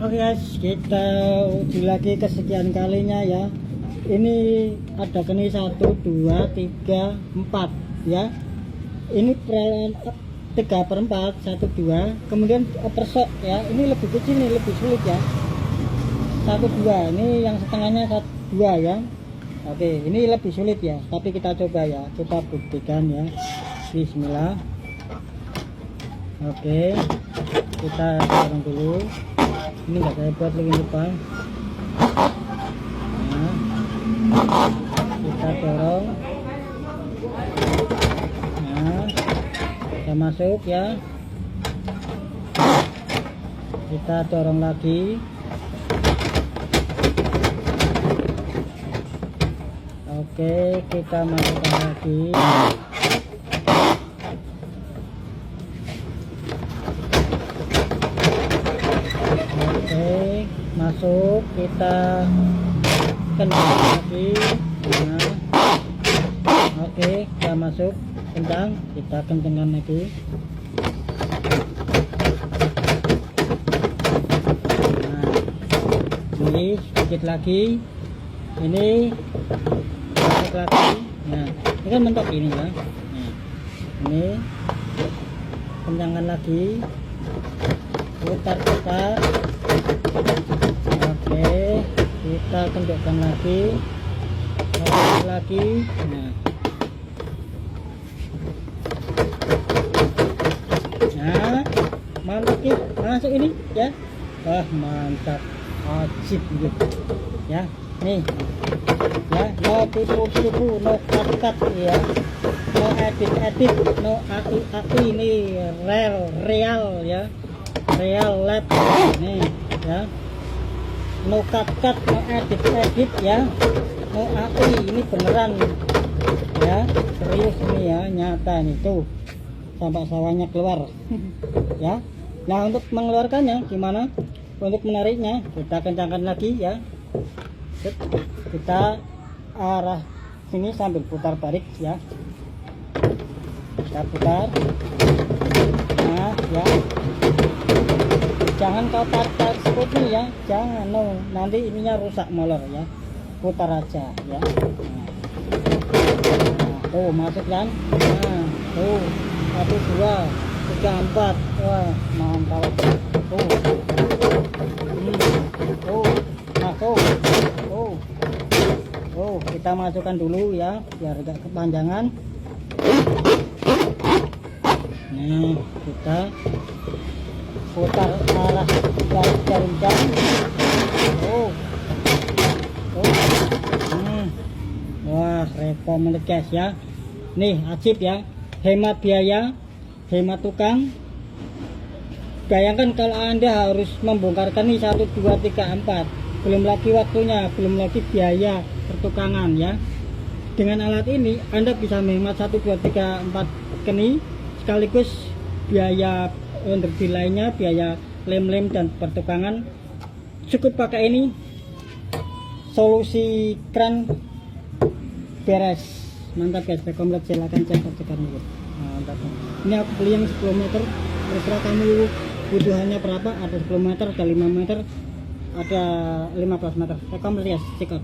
Oke guys, kita uji lagi kesekian kalinya ya. Ini ada keni 1, 2, 3, 4 ya. Ini 3/4, 1, 2. Kemudian upper shock ya. Ini lebih kecil, ini lebih sulit ya. 1, 2. Ini yang setengahnya 1, 2 ya. Oke, ini lebih sulit ya. Tapi kita coba ya. Kita buktikan ya. Bismillah. Oke, kita dorong dulu. Ini enggak saya buat lagi depan. Nah, kita dorong. Nah, kita masuk ya. Kita dorong lagi. Oke, kita masukkan lagi. Oke, masuk, kita kencang lagi. Nah, oke, kita masuk, kencang, kita kencangkan lagi. Nah, ini sedikit lagi, ini sedikit lagi. Nah, ini kan mentok ini ya. Nah, ini kencangkan lagi, putar-putar. Oke, kita kendokkan lagi, lagi. Nah, mantap, masuk ini ya. Wah, mantap, ajib gitu ya. Nih ya, no tipu-tipu, no cut-cut ya, no edit-edit, no AI, ini real ya, real lab nih ya, no cut-cut, no edit-edit ya, no AI, ini beneran ya, serius ini ya, nyata nih tuh sampai sawahnya keluar ya. Nah, untuk mengeluarkannya gimana? Untuk menariknya kita kencangkan lagi ya. Kita arah sini sambil putar balik ya. Kita putar. Nah ya, jangan kau tarik seperti ya, jangan, no, nanti ininya rusak molor ya. Putar aja ya. Nah, tuh masuk kan. Nah, tuh 1, 2, 3, 4. Wah, mantap tuh. Tuh masuk. Kita masukkan dulu ya, biar agak kepanjangan. Nah, kita putar arah jarum jam. Wah, recommended guys ya. Nih, ajib ya, hemat biaya, hemat tukang. Bayangkan kalau Anda harus membongkarkan ini 1, 2, 3, 4, belum lagi waktunya, belum lagi biaya pertukangan ya. Dengan alat ini Anda bisa menghemat 1, 2, 3, 4 keni, sekaligus biaya untuk lainnya, biaya lem-lem dan pertukangan. Cukup pakai ini, solusi kran beres. Mantap guys, rekomend, silahkan cek sekarang ya. Mantap. Ini aku beli yang 10 meter, terserah kamu kebutuhannya berapa. Ada 10 meter, ada 5 meter, ada 15 meter. Rekomend ya, cek.